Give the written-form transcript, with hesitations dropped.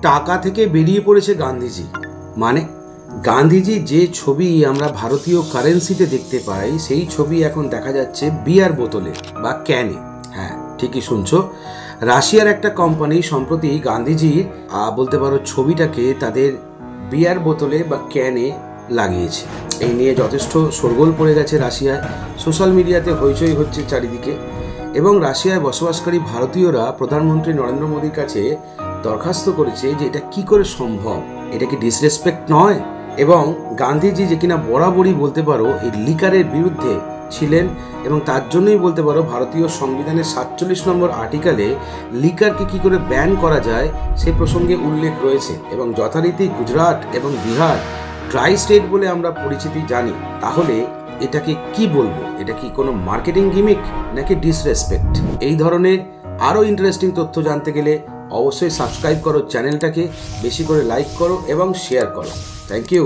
টাকা থেকে বেরিয়ে পড়েছে গান্ধীজি। মানে গান্ধীজি যে ছবি আমরা ভারতীয় কারেন্সিতে দেখতে পাই সেই ছবি এখন দেখা যাচ্ছে বিয়ার বোতলে বা ক্যানে। হ্যাঁ, ঠিকই শুনছো। রাশিয়ার একটা কোম্পানি সম্প্রতি গান্ধীজির বলতে পারো ছবিটাকে তাদের বিয়ার বোতলে বা ক্যানে লাগিয়েছে। এই নিয়ে যথেষ্ট শোরগোল পড়ে গেছে রাশিয়ায়, সোশ্যাল মিডিয়াতে হইচই হচ্ছে চারিদিকে। এবং রাশিয়ায় বসবাসকারী ভারতীয়রা প্রধানমন্ত্রী নরেন্দ্র মোদীর কাছে দরখাস্ত করেছে যে এটা কি করে সম্ভব, এটা কি ডিসরেসপেক্ট নয়? এবং গান্ধীজি যে কিনা বরাবরই বলতে পারো এই লিকারের বিরুদ্ধে ছিলেন এবং তার জন্যই বলতে পারো ভারতীয় সংবিধানের 47 নম্বর আর্টিকেলে লিকারকে কি করে ব্যান করা যায় সে প্রসঙ্গে উল্লেখ রয়েছে। এবং যথারীতি গুজরাট এবং বিহার ড্রাই স্টেট বলে আমরা পরিচিতি জানি। তাহলে এটাকে কি বলবো? এটা কি কোনো মার্কেটিং গিমিক নাকি ডিসরেসপেক্ট? এই ধরনের আরও ইন্টারেস্টিং তথ্য জানতে গেলে অবশ্যই সাবস্ক্রাইব করো চ্যানেলটাকে, বেশি করে লাইক করো এবং শেয়ার করো। Thank you.